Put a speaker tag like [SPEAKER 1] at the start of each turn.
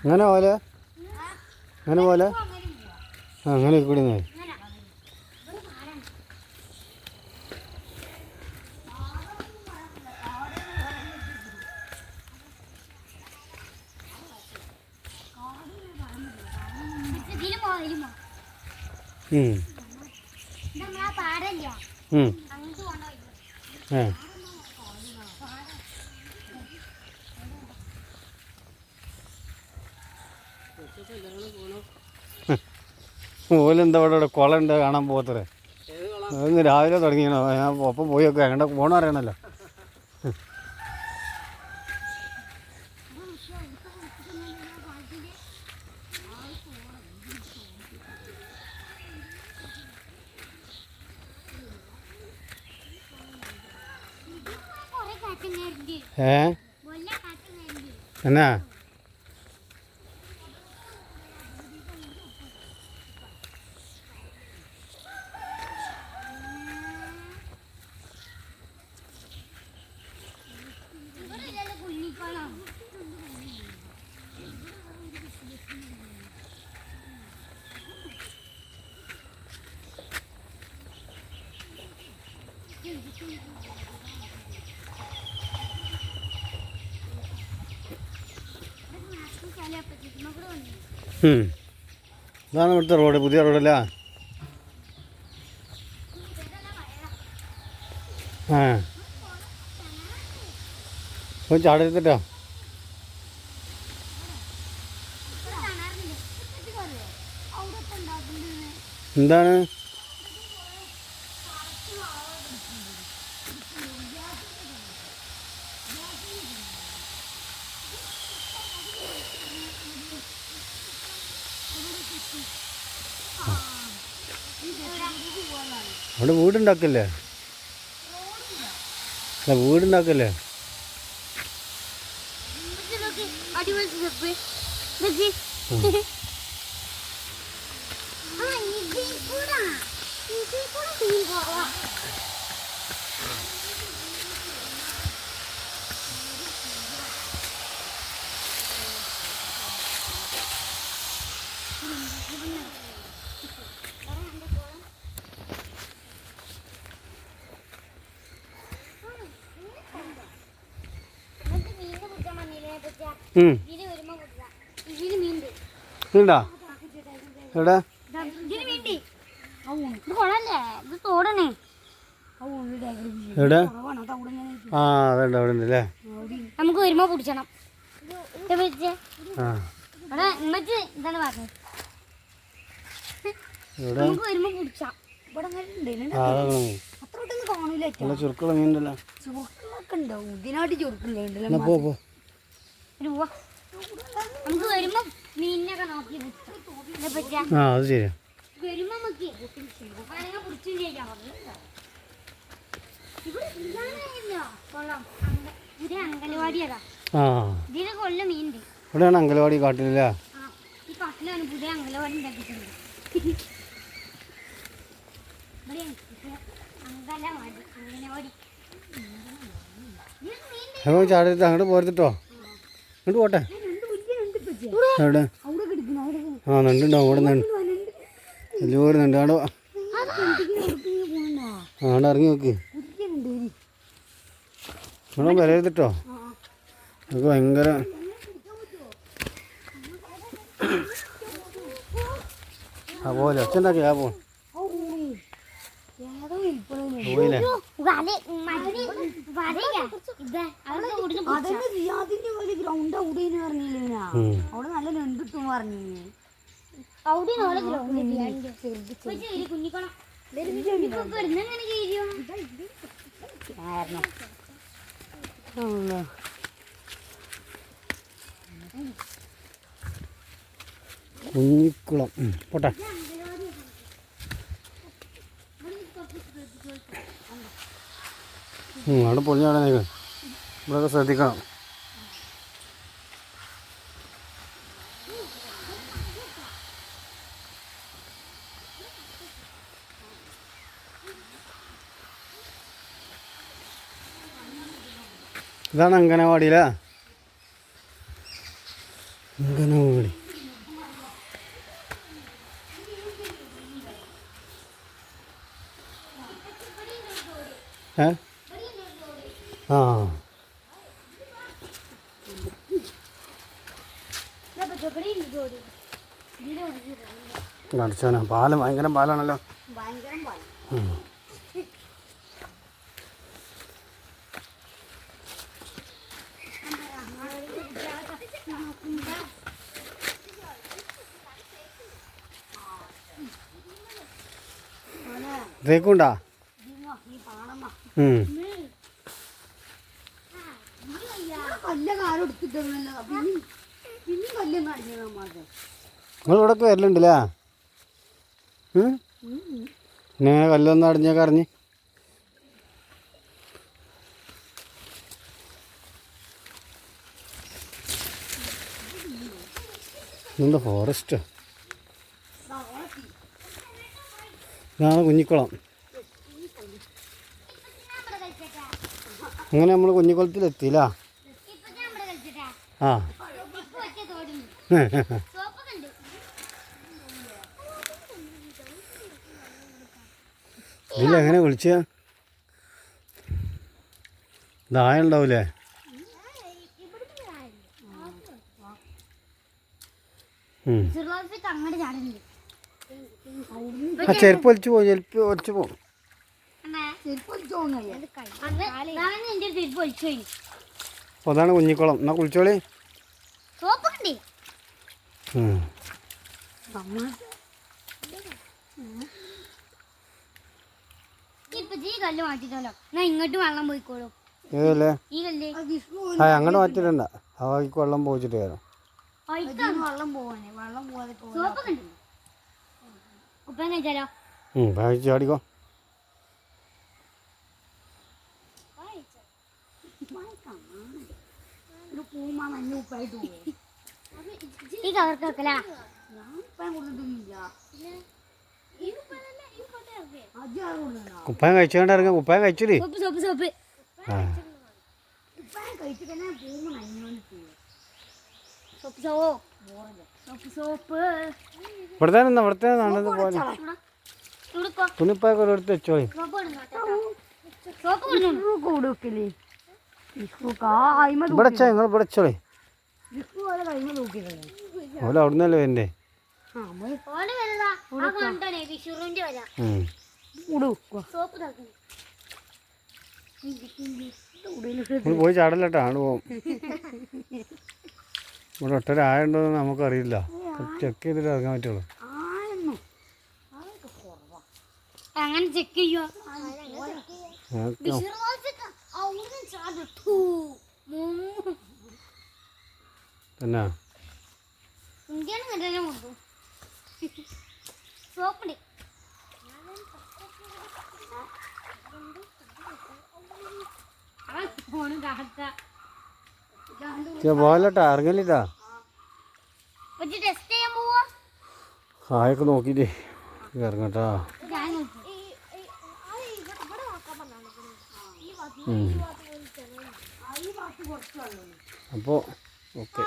[SPEAKER 1] അങ്ങനെ പോലെ അങ്ങനെ പോലെ അങ്ങനെ കൂടി ഓലെന്താ ഇവിടെ കുളം ഉണ്ട് കാണാൻ പോകത്തേ അതൊന്ന് രാവിലെ തുടങ്ങിയണോ ഞാൻ ഒപ്പം പോയി ഒക്കെ എങ്ങോട്ട് പോകണം അറിയണല്ലോ എന്നാ ഇതാണ് ഇവിടുത്തെ റോഡ് പുതിയ റോഡല്ല പോയി ചാടെടുത്തിട്ടോ എന്താണ് അവിടെ വീടുണ്ടാക്കല്ലേ അല്ല വീടുണ്ടാക്കല്ലേ ണ്ടാ എവിടെ എവിടെ ആ വേണ്ട അവിടെ ഉണ്ടല്ലേ
[SPEAKER 2] നമുക്ക് വരുമ്പോ പിടിച്ചണം
[SPEAKER 1] ചുരുക്കുള്ള മീനുണ്ടല്ലോ
[SPEAKER 2] ഇതിനായിട്ട് ചുരുക്കില്ല നമുക്ക് വരുമ്പോ മീനിനൊക്കെ നോക്കി
[SPEAKER 1] ആ അത് ശരിയാ
[SPEAKER 2] വരുമ്പോ പിടിച്ചും ചെയ്യാം ഇത് അങ്കലവാടിയതാ ഇതിന് കൊല്ല മീനുണ്ട്
[SPEAKER 1] ഇവിടെയാണ് അങ്കലവാടി കാട്ടിലല്ലേ
[SPEAKER 2] ഈ കാട്ടിലാണ് പുതിയ അങ്കലവാടി ഉണ്ടാക്കിയിട്ടുണ്ട് അങ്കലവാടി
[SPEAKER 1] ചാടരുത് അങ്ങോട്ട് പോരത്തിട്ടോ അങ്ങോട്ട് പോട്ടെ എവിടെ ആ നണ്ടുണ്ടാവും അവിടെ നണ്ട് വലിയൊരു നണ്ട് അവിടെ അവിടെ ഇറങ്ങി നോക്ക് ഇവിടെ വരരുതിട്ടോ നമുക്ക് ഭയങ്കര ആ പോലെ ഒച്ച ഉണ്ടാക്കി ആ പോ പോയില്ലേ
[SPEAKER 2] അവിടെ നല്ല നെണ്ടിട്ടും പറഞ്ഞു
[SPEAKER 1] കുഞ്ഞിക്കുളം പോട്ടെ അവിടെ പൊളിഞ്ഞാടാ നീക്ക് ഇവിടെയൊക്കെ ശ്രദ്ധിക്കണം ഇതാണ് അങ്കനവാടിയിലാ. അങ്കനവാടി ഏ ആ കടിച്ചോനാ. പാലം ഭയങ്കര പാലാണല്ലോ.
[SPEAKER 2] ഭയങ്കര പാല്.
[SPEAKER 1] തേക്കുണ്ടാ?
[SPEAKER 2] കല്ല കാലം എടുത്തിട്ടല്ലോ. പിന്നെ കല്ലൊന്നും അടിഞ്ഞത് നമ്മൾക്ക്.
[SPEAKER 1] നിങ്ങളിവിടൊക്കെ വരലുണ്ടല്ലേ? പിന്നെ കല്ലൊന്നും അടിഞ്ഞൊക്കെ അറിഞ്ഞ് എന്താ ഫോറസ്റ്റ്? ഇതാണ് കുഞ്ഞിക്കുളം. അങ്ങനെ നമ്മൾ കുഞ്ഞിക്കുളത്തിലെത്തിയില്ല. ആ ഇതിൽ എങ്ങനെ വിളിച്ച ദായ ഉണ്ടാവൂലേ? ആ ചെരുപ്പ് വലിച്ചു പോകും. ചെരുപ്പ് വലിച്ചു പോകും. അതാണ് കുഞ്ഞിക്കുളം. എന്നാ കുളിച്ചോളി.
[SPEAKER 2] കല്ല് മാറ്റിട്ടല്ലോ. ഞാൻ ഇങ്ങോട്ട് വെള്ളം പോയിക്കോളൂ.
[SPEAKER 1] ഏതല്ലേ?
[SPEAKER 2] ഈ കല്ല്
[SPEAKER 1] ആ അങ്ങോട്ട് മാറ്റിടണ്ട. അവർക്ക് വെള്ളം പോയിച്ചിട്ട് കയറാം.
[SPEAKER 2] വെള്ളം പോവാണ്. വെള്ളം പോവാതെ ഉപ്പ കഴിച്ചാലോ?
[SPEAKER 1] ചാടിക്കോ.
[SPEAKER 2] ഈ കവർക്ക് വെക്കലാ.
[SPEAKER 1] കുപ്പായം കഴിച്ചോണ്ട് ഇറങ്ങ. കുപ്പായം കഴിച്ചില്ലേ? ഇവിടുത്തെ ഇവിടുത്തെ നടന്നത് പോലെ തുണിപ്പായൊക്കെ ഒരിടത്ത് വെച്ചോളി. ഇവിടെ വെച്ചാ നിങ്ങൾ ഇവിടെ വെച്ചോളി. ഓല അവിടുന്നല്ലേ വരണ്ടേ? നമ്മൾ പോയി ചാടല്ലേട്ടാ. ആണ് പോവും. ഇവിടെ ഒട്ടര ആയുണ്ടോന്ന് നമുക്കറിയില്ല. ചെക്ക് ചെയ്തിട്ട് ഇറങ്ങാൻ പറ്റുള്ളൂ.
[SPEAKER 2] അങ്ങനെ ചെക്ക് ചെയ്യുവോ?
[SPEAKER 1] തന്നെ
[SPEAKER 2] സോപ്പുണ്ട്.
[SPEAKER 1] പോലട്ടാ ഇറങ്ങലിട്ടാ.
[SPEAKER 2] ടെസ്റ്റ് ചെയ്യാൻ പോവാ.
[SPEAKER 1] ആയൊക്കെ നോക്കിട്ടേ ഇറങ്ങട്ടാ. അപ്പോൾ ഓക്കെ.